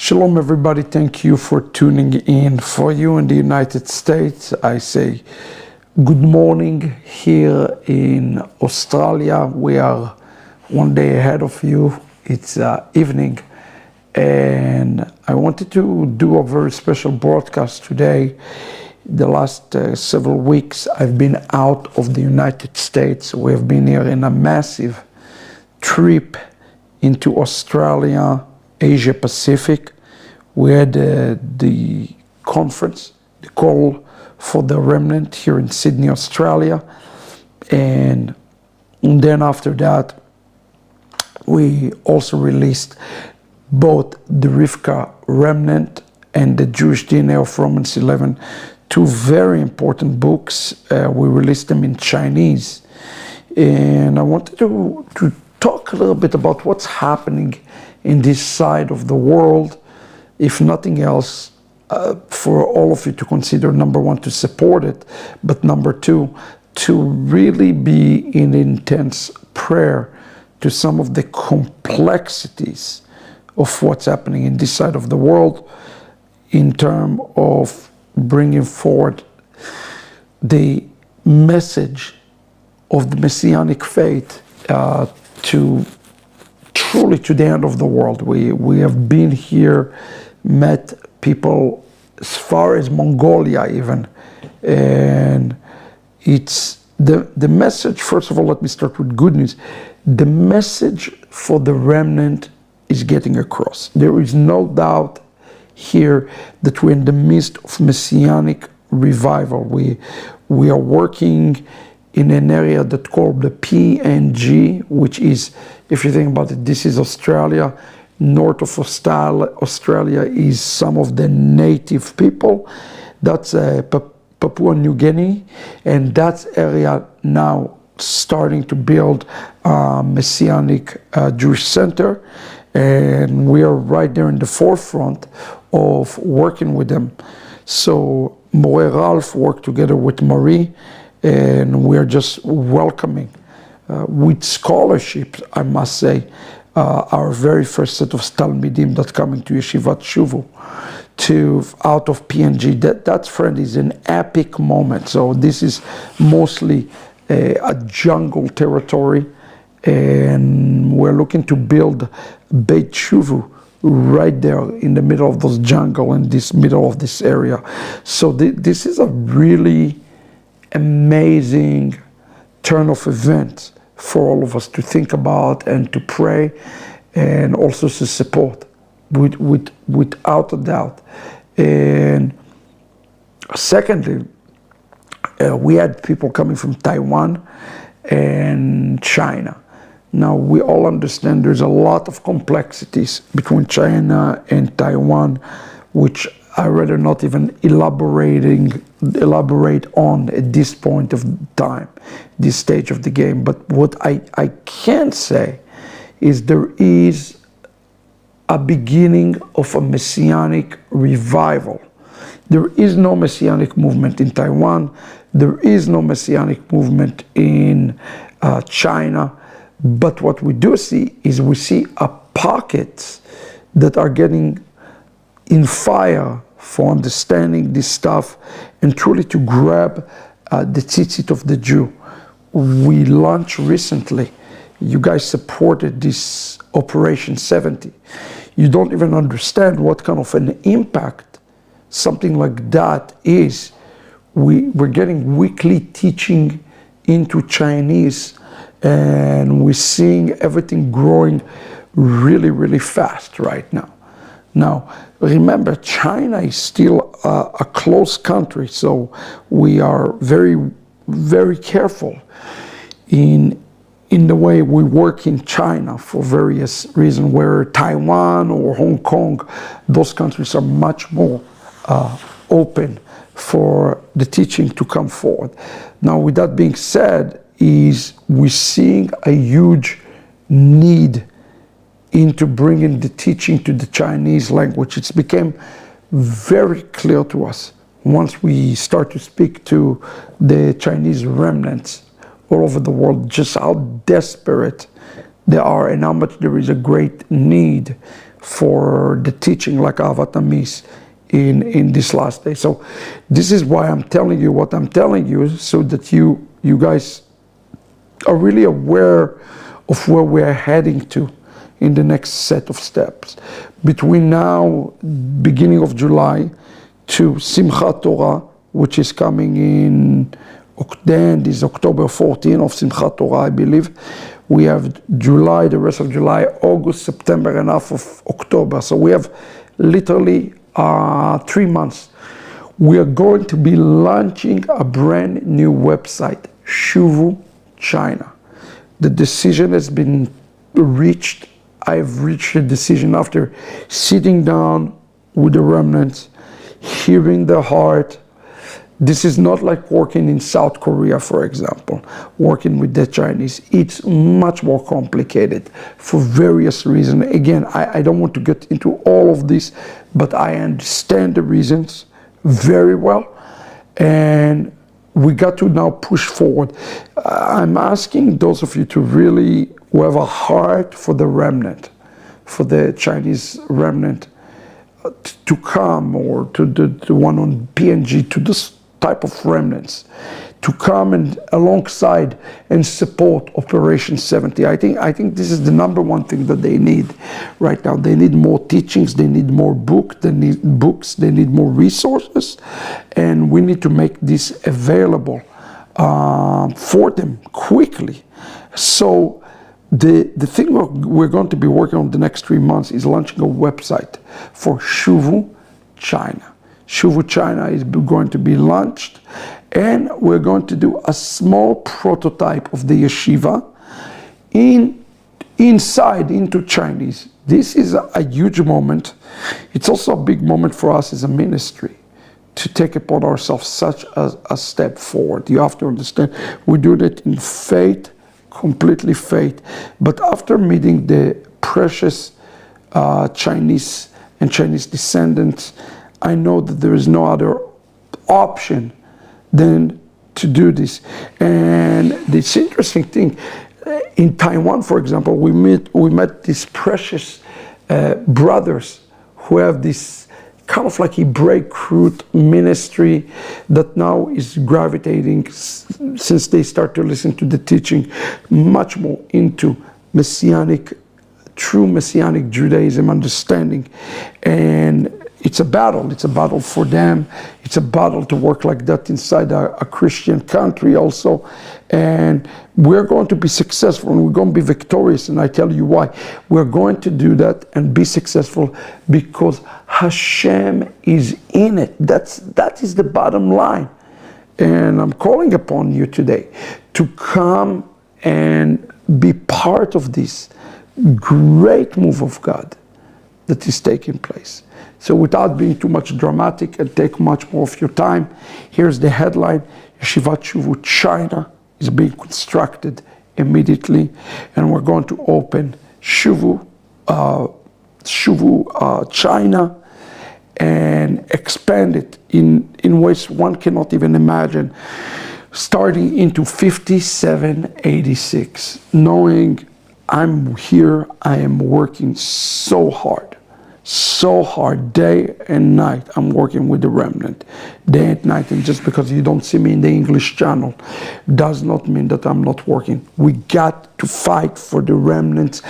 Shalom everybody, thank you for tuning in. For you in the United States, I say good morning. Here in Australia, we are one day ahead of you. It's evening, and I wanted to do a very special broadcast today. The last several weeks I've been out of the United States. We have been here in a massive trip into Australia, Asia Pacific. We had the conference, the call for the remnant here in Sydney, Australia. And then after that, we also released both the Rivka remnant and the Jewish DNA of Romans 11, two very important books. We released them in Chinese. And I wanted to talk a little bit about what's happening in this side of the world. If nothing else, for all of you to consider, number one, to support it, but number two, to really be in intense prayer to some of the complexities of what's happening in this side of the world in terms of bringing forward the message of the messianic faith to truly to the end of the world. We have been here, met people as far as Mongolia even, and it's the message. First of all, let me start with good news. The message for the remnant is getting across. There is no doubt here that we're in the midst of messianic revival. We are working in an area that's called the PNG, which is, if you think about it, this is Australia. North of Australia is some of the native people. That's Papua New Guinea, and that area now starting to build a Messianic Jewish center, and we are right there in the forefront of working with them. So More Ralph worked together with Marie, and we are just welcoming with scholarships, I must say, our very first set of Talmidim that's coming to Yeshivat Shuvu out of PNG. That friend is an epic moment. So this is mostly a jungle territory, and we're looking to build Beit Shuvu right there in the middle of those jungle, in this middle of this area. So this is a really amazing turn of events for all of us to think about and to pray, and also to support without a doubt. And secondly, we had people coming from Taiwan and China. Now, we all understand there's a lot of complexities between China and Taiwan, which I rather not even elaborate on at this point of time, this stage of the game. But what I can say is there is a beginning of a messianic revival. There is no messianic movement in Taiwan. There is no messianic movement in China. But what we do see is we see a pockets that are getting in fire for understanding this stuff and truly to grab the tzitzit of the Jew. We launched recently. You guys supported this Operation 70. You don't even understand what kind of an impact something like that is. We're getting weekly teaching into Chinese, and we're seeing everything growing really, really fast right now. Now, remember, China is still a close country, so we are very, very careful in the way we work in China for various reasons, where Taiwan or Hong Kong, those countries are much more open for the teaching to come forward. Now, with that being said, we're seeing a huge need into bringing the teaching to the Chinese language. It's became very clear to us once we start to speak to the Chinese remnants all over the world, just how desperate they are and how much there is a great need for the teaching like Ahavat Ammi in this last day. So this is why I'm telling you what I'm telling you, so that you guys are really aware of where we're heading to in the next set of steps. Between now, beginning of July, to Simchat Torah, which is coming in, then is October 14 of Simchat Torah, I believe. We have July, the rest of July, August, September, and half of October. So we have literally 3 months. We are going to be launching a brand new website, Shuvu China. The decision has been reached. I've reached a decision after sitting down with the remnants, hearing their heart. This is not like working in South Korea, for example, working with the Chinese. It's much more complicated for various reasons. Again, I don't want to get into all of this, but I understand the reasons very well. And we got to now push forward. I'm asking those of you to really, who have a heart for the remnant, for the Chinese remnant, to come, or to the one on PNG, to this type of remnants, to come and alongside and support Operation 70. I think this is the number one thing that they need right now. They need more teachings, they need more books, they need more resources, and we need to make this available for them quickly. So the thing we're going to be working on the next 3 months is launching a website for Shuvu China. Shuvu China is going to be launched, and we're going to do a small prototype of the yeshiva inside into Chinese. This is a huge moment. It's also a big moment for us as a ministry to take upon ourselves such a step forward. You have to understand, we do that in faith, completely faith. But after meeting the precious Chinese and Chinese descendants, I know that there is no other option than to do this. And this interesting thing, in Taiwan, for example, we met these precious brothers who have this kind of like Hebraic root ministry that now is gravitating, since they start to listen to the teaching, much more into messianic, true messianic Judaism understanding. And it's a battle for them. It's a battle to work like that inside a Christian country also. And we're going to be successful, and we're going to be victorious, and I tell you why. We're going to do that and be successful because Hashem is in it. That is the bottom line. And I'm calling upon you today to come and be part of this great move of God that is taking place. So without being too much dramatic and take much more of your time, here's the headline: Yeshivat Shuvu China is being constructed immediately, and we're going to open Shuvu China and expand it in ways one cannot even imagine, starting into 5786, knowing I'm here, I am working so hard, day and night. I'm working with the remnant, day and night. And just because you don't see me in the English channel does not mean that I'm not working. We got to fight for the remnants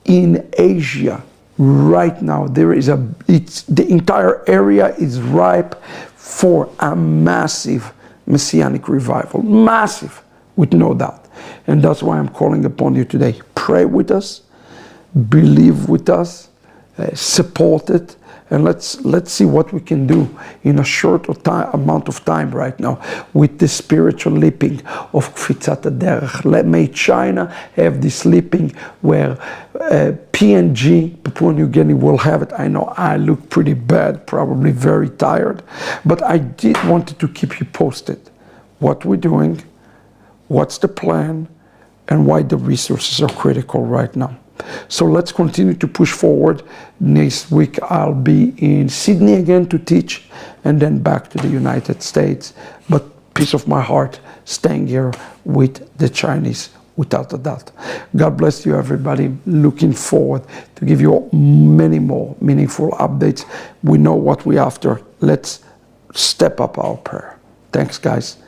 in Asia right now. The entire area is ripe for a massive messianic revival, massive, with no doubt. And that's why I'm calling upon you today. Pray with us, believe with us, support it, and let's see what we can do in a short amount of time right now with the spiritual leaping of Kfitzat HaDerech. May China have this leaping where PNG, Papua New Guinea, will have it. I know I look pretty bad, probably very tired, but I did want to keep you posted. What we're doing, what's the plan, and why the resources are critical right now. So let's continue to push forward. Next week I'll be in Sydney again to teach, and then back to the United States. But peace of my heart, staying here with the Chinese without a doubt. God bless you, everybody. Looking forward to give you many more meaningful updates. We know what we're after. Let's step up our prayer. Thanks, guys.